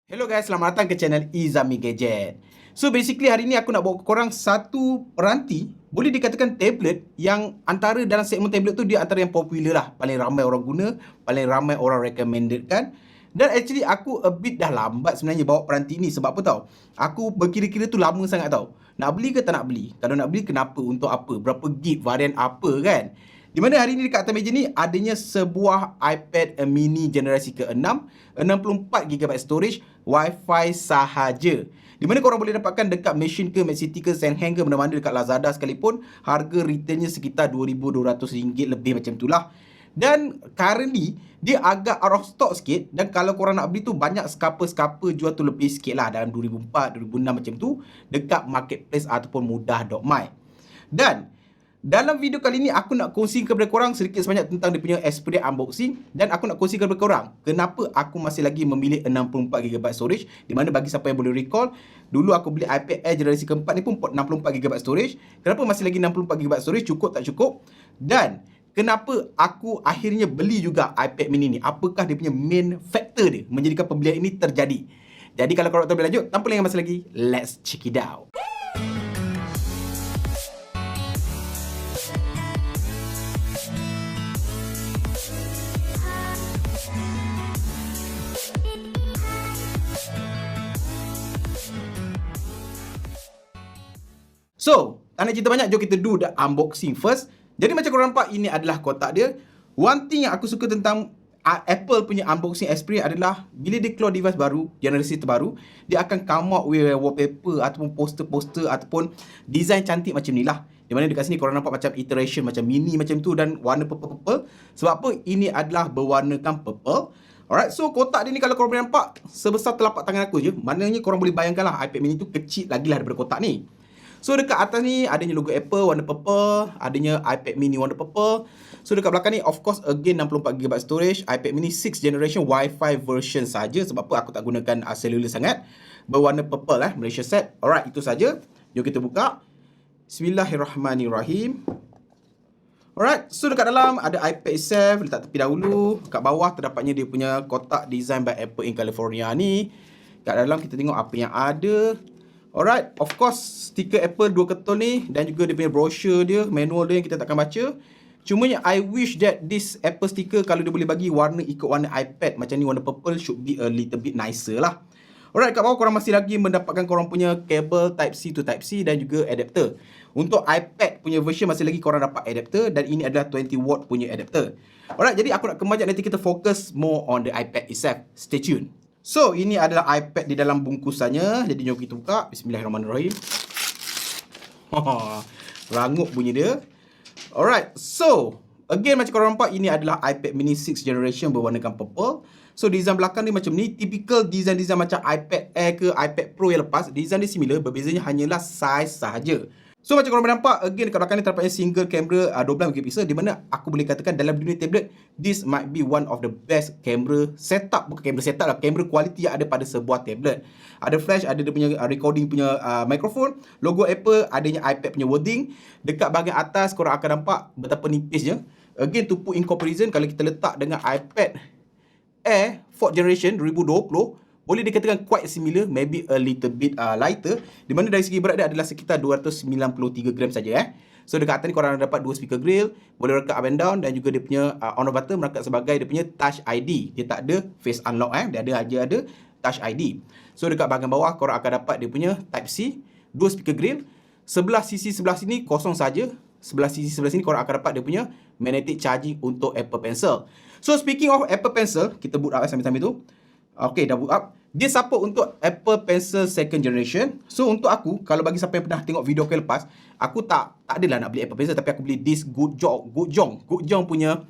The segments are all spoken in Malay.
Hello guys, selamat datang ke channel Izami Gadget. So basically hari ni aku nak bawa ke korang satu peranti, boleh dikatakan tablet yang antara dalam segmen tablet tu dia antara yang popular lah. Paling ramai orang guna, paling ramai orang recommended kan. Dan actually aku a bit dah lambat sebenarnya bawa peranti ni. Sebab apa tau? Aku berkira-kira tu lama sangat tau. Nak beli ke tak nak beli? Kalau nak beli kenapa? Untuk apa? Berapa gig? Varian apa kan? Di mana hari ni dekat atas meja ni adanya sebuah iPad mini generasi ke-6, 64GB storage, Wi-Fi sahaja. Di mana korang boleh dapatkan dekat Machine ke, Maxcity ke, Senheng ke, mana-mana dekat Lazada sekalipun, harga retailnya sekitar RM2,200 lebih macam tu lah. Dan currently dia agak out of stock sikit, dan kalau korang nak beli tu banyak scalper jual tu lebih sikit lah, dalam 2004, 2006 macam tu dekat marketplace ataupun mudah.my. Dan dalam video kali ni aku nak kongsi kepada korang sedikit sebanyak tentang dia punya experience unboxing, dan aku nak kongsi kepada korang kenapa aku masih lagi memilih 64GB storage. Di mana bagi siapa yang boleh recall, dulu aku beli iPad Air generasi keempat ni pun 64GB storage. Kenapa masih lagi 64GB storage? Cukup tak cukup? Dan kenapa aku akhirnya beli juga iPad mini ni? Apakah dia punya main factor dia menjadikan pembelian ini terjadi? Jadi kalau korang tak boleh lanjut, tanpa lagi masa lagi, let's check it out. So, tak nak cerita banyak, jom kita do the unboxing first. Jadi macam korang nampak, ini adalah kotak dia. One thing yang aku suka tentang Apple punya unboxing experience adalah bila dia keluar device baru, generasi terbaru, dia akan come out with wallpaper ataupun poster-poster ataupun design cantik macam ni lah. Di mana dekat sini korang nampak macam iteration macam mini macam tu dan warna purple-purple. Sebab apa? Ini adalah berwarnakan purple. Alright, so kotak dia ni kalau korang boleh nampak sebesar telapak tangan aku je. Maknanya korang boleh bayangkan lah iPad mini tu kecil lagi lah daripada kotak ni. So dekat atas ni adanya logo Apple warna purple, adanya iPad mini warna purple. So dekat belakang ni of course again 64GB storage, iPad mini 6th generation Wi-Fi version saja. Sebab apa? Aku tak gunakan cellular sangat. Berwarna purple Malaysia set. Alright, itu saja. Jom kita buka. Bismillahirrahmanirrahim. Alright, so dekat dalam ada iPad itself, letak tepi dahulu. Kat bawah terdapatnya dia punya kotak design by Apple in California ni. Kat dalam kita tengok apa yang ada. Alright, of course stiker Apple 2 ketul ni dan juga dia punya brochure dia, manual dia yang kita takkan baca. Cumanya I wish that this Apple sticker kalau dia boleh bagi warna ikut warna iPad macam ni, warna purple should be a little bit nicer lah. Alright, kat bawah korang masih lagi mendapatkan korang punya kabel Type-C to Type-C dan juga adapter. Untuk iPad punya version masih lagi korang dapat adapter dan ini adalah 20W punya adapter. Alright, jadi aku nak kembali nanti kita fokus more on the iPad itself. Stay tune. So, ini adalah iPad di dalam bungkusannya. Jadi, jom kita buka. Bismillahirrahmanirrahim. Rangup bunyi dia. Alright, so again macam korang nampak, ini adalah iPad mini 6th generation berwarnakan purple. So, design belakang ni macam ni. Typical design-design macam iPad Air ke iPad Pro yang lepas. Design dia similar, berbezanya hanyalah size sahaja. So macam korang boleh nampak, again dekat belakang ni terdapat single camera 12MP, di mana aku boleh katakan dalam dunia tablet, this might be one of the best camera setup, bukan camera setup lah, camera quality yang ada pada sebuah tablet. Ada flash, ada dia punya recording punya microphone, logo Apple, adanya iPad punya wording. Dekat bahagian atas korang akan nampak betapa nipisnya. Again to put in comparison, kalau kita letak dengan iPad Air 4th generation 2020, boleh dikatakan quite similar, maybe a little bit lighter. Di mana dari segi berat dia adalah sekitar 293 gram saja. So dekat atas ni korang dapat 2 speaker grill, boleh rekat up and down, dan juga dia punya on off button merakat sebagai dia punya Touch ID. Dia tak ada face unlock dia ada Touch ID. So dekat bahagian bawah korang akan dapat dia punya Type-C, 2 speaker grill. Sebelah sisi sebelah sini kosong saja. Sebelah sisi sebelah sini korang akan dapat dia punya magnetic charging untuk Apple Pencil. So speaking of Apple Pencil, kita boot up sambil-sambil tu. Okay, dah boot up. Dia support untuk Apple Pencil 2nd generation. So untuk aku, kalau bagi siapa yang pernah tengok video aku yang lepas, aku tak adalah nak beli Apple Pencil, tapi aku beli this Goodjong punya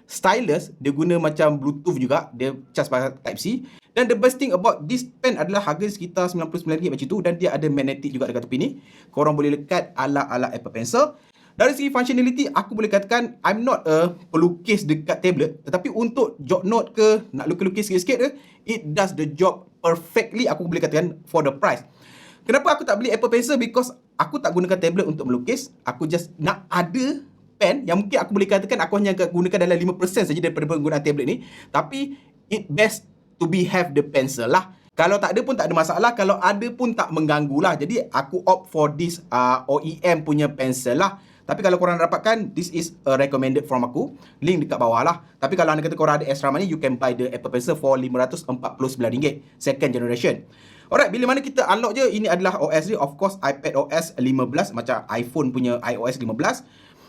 stylus. Dia guna macam Bluetooth juga, dia charge pakai Type-C. Dan the best thing about this pen adalah harga sekitar RM99 macam tu, dan dia ada magnetic juga dekat tepi ni. Korang boleh lekat ala-ala Apple Pencil. Dari segi functionality, aku boleh katakan I'm not a pelukis dekat tablet, tetapi untuk job note ke, nak lukis-lukis sikit-sikit ke, it does the job perfectly, aku boleh katakan, for the price. Kenapa aku tak beli Apple Pencil? Because aku tak gunakan tablet untuk melukis. Aku just nak ada pen yang mungkin aku boleh katakan aku hanya gunakan dalam 5% saja daripada penggunaan tablet ni. Tapi it best to be have the pencil lah. Kalau tak ada pun tak ada masalah. Kalau ada pun tak mengganggu lah. Jadi aku opt for this OEM punya pencil lah. Tapi kalau korang dapatkan, this is a recommended from aku. Link dekat bawah lah. Tapi kalau anda kata korang ada extra money, you can buy the Apple Pencil for RM549. Second generation. Alright, bila mana kita unlock je, ini adalah OS dia. Of course, iPad OS 15 macam iPhone punya iOS 15.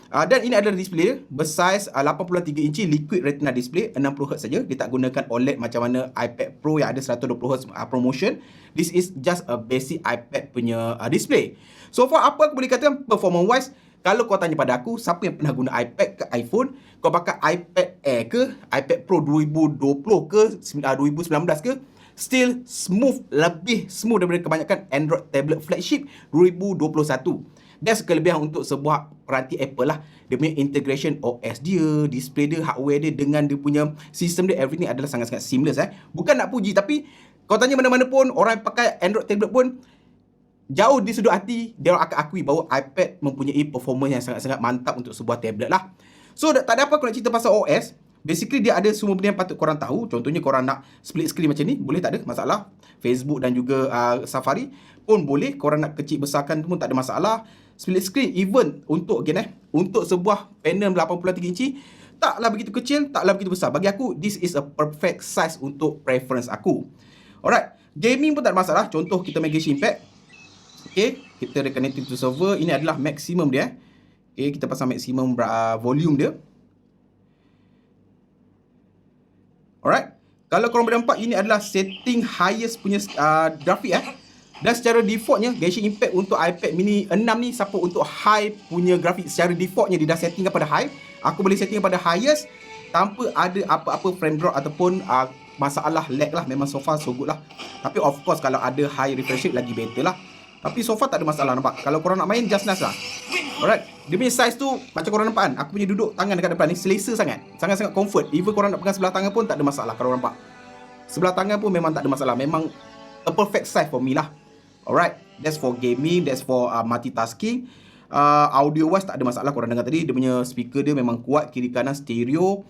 Dan ini adalah display dia, bersaiz 8.3 inci liquid retina display, 60Hz saja. Dia tak gunakan OLED macam mana iPad Pro yang ada 120Hz promotion. This is just a basic iPad punya display. So far, apa aku boleh katakan performance wise, kalau kau tanya pada aku, siapa yang pernah guna iPad ke iPhone, kau pakai iPad Air ke, iPad Pro 2020 ke, 2019 ke, still smooth, lebih smooth daripada kebanyakan Android tablet flagship 2021. That's kelebihan untuk sebuah peranti Apple lah. Dia punya integration OS dia, display dia, hardware dia dengan dia punya sistem dia, everything adalah sangat-sangat seamless. Bukan nak puji, tapi kau tanya mana-mana pun, orang yang pakai Android tablet pun, jauh di sudut hati, dia akan akui bahawa iPad mempunyai performance yang sangat-sangat mantap untuk sebuah tablet lah. So, tak ada apa aku nak cerita pasal OS. Basically, dia ada semua benda yang patut korang tahu. Contohnya, korang nak split screen macam ni, boleh tak ada masalah. Facebook dan juga Safari pun boleh. Korang nak kecil besarkan pun tak ada masalah. Split screen, even untuk untuk sebuah panel 8.3 inci, taklah begitu kecil, taklah begitu besar. Bagi aku, this is a perfect size untuk preference aku. Alright, gaming pun tak ada masalah. Contoh, kita main Genshin Impact. Okay, kita reconnecting to server. Ini adalah maksimum dia. Okay, kita pasang maksimum volume dia. Alright, kalau korang boleh nampak, ini adalah setting highest punya grafik Dan secara defaultnya, Genshin Impact untuk iPad mini 6 ni support untuk high punya grafik. Secara defaultnya dia dah setting kepada high. Aku boleh setting kepada highest tanpa ada apa-apa frame drop ataupun masalah lag lah. Memang so far so good lah. Tapi of course kalau ada high refresh rate lagi better lah. Tapi so far tak ada masalah, nampak. Kalau korang nak main, just nice lah. Alright, dia punya size tu macam korang nampak kan. Aku punya duduk tangan dekat depan ni selesa sangat. Sangat-sangat comfort. Even korang nak pegang sebelah tangan pun tak ada masalah kalau nampak. Sebelah tangan pun memang tak ada masalah. Memang a perfect size for me lah. Alright, that's for gaming, that's for multitasking. Audio wise tak ada masalah, korang dengar tadi. Dia punya speaker dia memang kuat, kiri kanan stereo.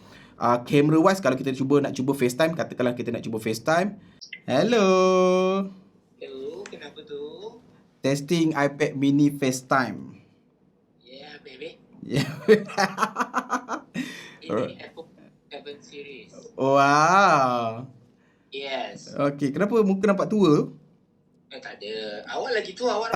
Camera wise, kalau kita nak cuba FaceTime, katakanlah kita nak cuba FaceTime. Hello. Hello, kenapa tu? Testing iPad mini FaceTime. Yeah, baby. Yeah. Ini Apple 7 series. Wow. Yes. Okay, kenapa muka nampak tua? Tak ada. Awak lagi tua, awak.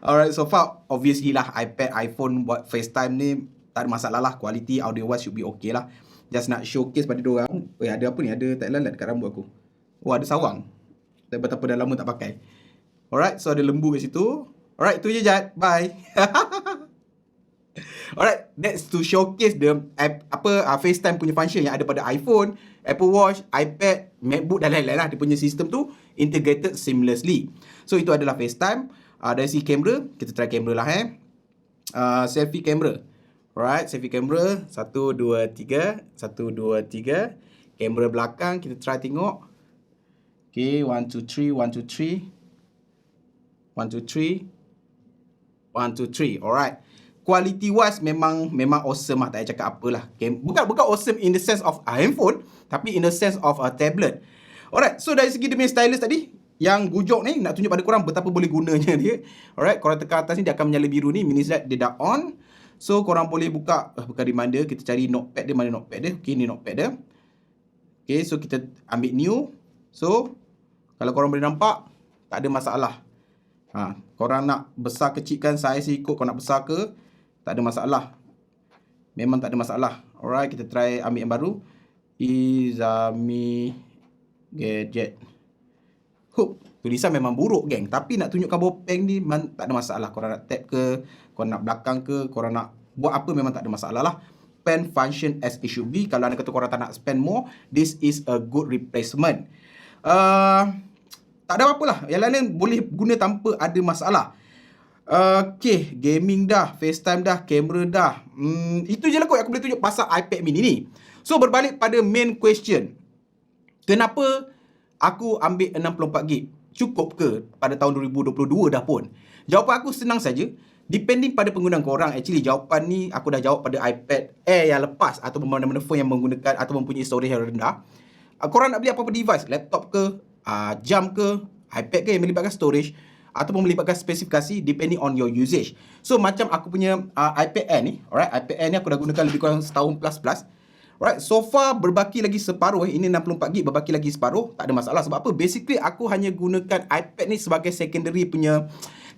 Alright, so far obviously lah iPad, iPhone buat FaceTime ni tak ada masalah lah. Quality audio wise should be okay lah. Just nak showcase pada diorang. Ada apa ni? Ada tak lalat dekat rambut aku. Oh, ada sawang. Betapa dah lama tak pakai. Alright, so ada lembu kat situ. Alright, tu je Jad. Bye. Alright, that's to showcase the FaceTime punya function yang ada pada iPhone, Apple Watch, iPad, MacBook dan lain-lain lah. Dia punya sistem tu integrated seamlessly. So itu adalah FaceTime. Dari segi kamera, kita try kamera lah selfie kamera. Alright, selfie kamera. 1, 2, 3. 1, 2, 3. Kamera belakang, kita try tengok. Okay, 1, 2, 3. 1, 2, 3. 1, 2, 3. 1, 2, 3. Alright. Quality wise memang awesome lah. Tak payah cakap apalah. Okay. Bukan awesome in the sense of handphone, tapi in the sense of a tablet. Alright. So dari segi dia punya stylus tadi, yang gujok ni nak tunjuk pada korang betapa boleh gunanya dia. Alright. Korang tekan atas ni, dia akan menyala biru ni. Mini slide dia dah on. So korang boleh buka reminder. Kita cari notepad dia. Mana notepad dia? Okay, ni notepad dia. Okay, so kita ambil new. So kalau korang boleh nampak, tak ada masalah. Korang nak besar kecilkan saiz ikut kau nak besar ke, tak ada masalah. Memang tak ada masalah. Alright, kita try ambil yang baru. Izami Gadget. Tulisan memang buruk geng, tapi nak tunjukkan bahawa pen ni tak ada masalah. Korang nak tab ke, korang nak belakang ke, korang nak buat apa memang tak ada masalah lah. Pen function as it should be. Kalau anda kata korang tak nak spend more, this is a good replacement. Tak ada apa-apa lah. Yang lain boleh guna tanpa ada masalah. Okay, gaming dah, FaceTime dah, kamera dah. Itu je lah kot yang aku boleh tunjuk pasal iPad mini ni. So, berbalik pada main question. Kenapa aku ambil 64GB? Cukup ke pada tahun 2022 dah pun? Jawapan aku senang saja. Depending pada penggunaan korang. Actually, jawapan ni aku dah jawab pada iPad Air yang lepas ataupun mana-mana phone yang menggunakan atau mempunyai storage yang rendah. korang nak beli apa-apa device, laptop ke, jam ke, iPad ke yang melibatkan storage ataupun melibatkan spesifikasi depending on your usage. So macam aku punya iPad Air ni, alright, iPad Air ni aku dah gunakan lebih kurang setahun plus. Alright, so far berbaki lagi separuh. Ini 64GB berbaki lagi separuh. Tak ada masalah. Sebab apa? Basically aku hanya gunakan iPad ni sebagai secondary punya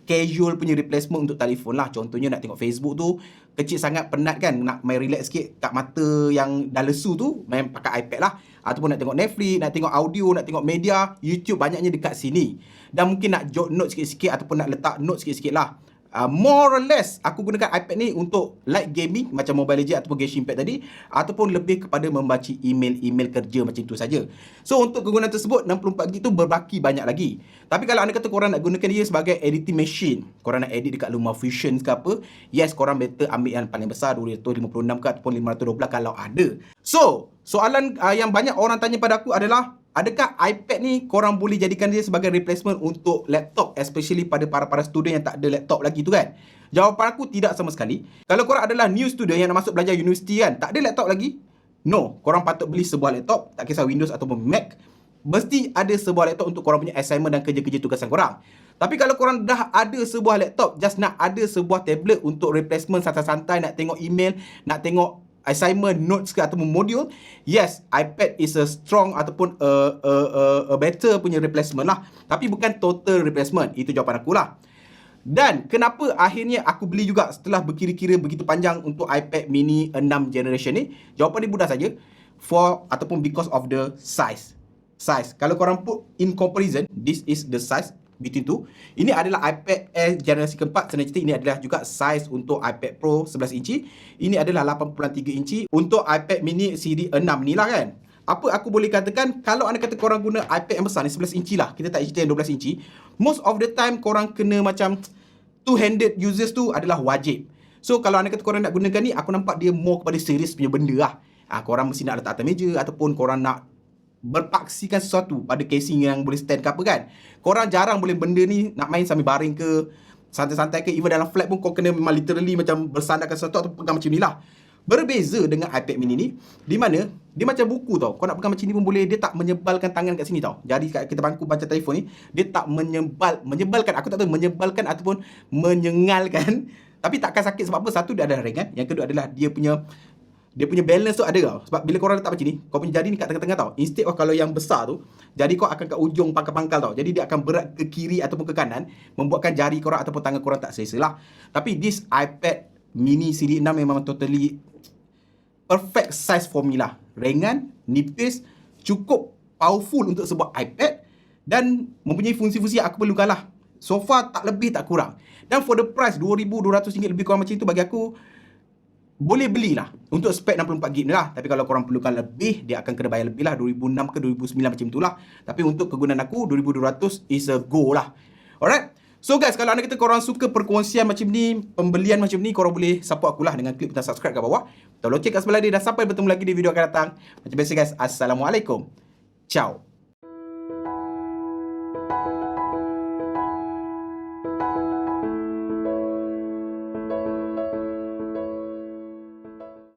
casual punya replacement untuk telefon lah. Contohnya nak tengok Facebook tu kecil sangat, penat kan, nak main relax sikit kat mata yang dah lesu tu, main pakai iPad lah. Ataupun nak tengok Netflix, nak tengok audio, nak tengok media, YouTube banyaknya dekat sini. Dan mungkin nak jot note sikit-sikit ataupun nak letak note sikit-sikit lah. More or less aku gunakan iPad ni untuk light gaming macam Mobile Legends ataupun Genshin Impact tadi, ataupun lebih kepada membaca email kerja macam tu saja. So untuk kegunaan tersebut 64GB tu berbaki banyak lagi. Tapi kalau anda kata korang nak gunakan dia sebagai editing machine, korang nak edit dekat LumaFusion ke apa, yes, korang better ambil yang paling besar 256 ke ataupun 512 kalau ada. So soalan yang banyak orang tanya pada aku adalah, adakah iPad ni korang boleh jadikan dia sebagai replacement untuk laptop, especially pada para student yang tak ada laptop lagi tu kan? Jawapan aku tidak sama sekali. Kalau korang adalah new student yang nak masuk belajar universiti kan, tak ada laptop lagi, no, korang patut beli sebuah laptop, tak kisah Windows ataupun Mac. Mesti ada sebuah laptop untuk korang punya assignment dan kerja-kerja tugasan korang. Tapi kalau korang dah ada sebuah laptop, just nak ada sebuah tablet untuk replacement santai-santai, nak tengok email, nak tengok assignment, notes ke ataupun modul, yes, iPad is a strong ataupun a better punya replacement lah. Tapi bukan total replacement. Itu jawapan aku lah. Dan kenapa akhirnya aku beli juga setelah berkira-kira begitu panjang untuk iPad mini 6 generation ni? Jawapan dia mudah saja. Because of the size. Kalau korang put in comparison, this is the size between tu. Ini adalah iPad Air generasi keempat. Sebenarnya ini adalah juga size untuk iPad Pro 11 inci. Ini adalah 8.3 inci untuk iPad mini siri 6 ni lah kan. Apa aku boleh katakan, kalau anda kata korang guna iPad yang besar ni 11 inci lah, kita tak cerita yang 12 inci, most of the time korang kena macam two-handed users tu adalah wajib. So kalau anda kata korang nak gunakan ni, aku nampak dia more kepada series punya benda lah. Korang mesti nak letak atas meja ataupun korang nak berpaksikan sesuatu pada casing yang boleh stand ke apa kan. Korang jarang boleh benda ni nak main sambil baring ke, santai-santai ke, even dalam flat pun kau kena memang literally macam bersandarkan sesuatu atau pegang macam ni lah. Berbeza dengan iPad mini ni, di mana dia macam buku tau. Kau nak pegang macam ni pun boleh, dia tak menyebalkan tangan kat sini tau. Jadi kat kita bangku baca telefon ni, dia tak menyebalkan, aku tak tahu menyebalkan ataupun menyengalkan. Tapi takkan sakit sebab apa? Satu, dia ada ringan. Yang kedua adalah dia punya balance tu ada tau. Sebab bila korang letak macam ni, kau punya jari ni kat tengah-tengah tau. Instead of kalau yang besar tu, jari kau akan kat ujung pangkal-pangkal tau. Jadi dia akan berat ke kiri ataupun ke kanan, membuatkan jari korang ataupun tangan korang tak selesa lah. Tapi this iPad mini siri 6 memang totally perfect size for me lah. Ringan, nipis, cukup powerful untuk sebuah iPad dan mempunyai fungsi-fungsi yang aku perlukan lah. So far tak lebih tak kurang. Dan for the price RM2,200 lebih kurang macam tu, bagi aku boleh belilah untuk spek 64GB ni lah. Tapi kalau korang perlukan lebih, dia akan kena bayar lebih lah, 2006 ke 2009 macam tu lah. Tapi untuk kegunaan aku, 2200 is a go lah. Alright. So guys, kalau anda kata korang suka perkongsian macam ni, pembelian macam ni, korang boleh support aku lah dengan klik butang subscribe kat bawah, atau loceng kat sebelah dia. Dan sampai bertemu lagi di video akan datang. Macam biasa guys, Assalamualaikum. Ciao.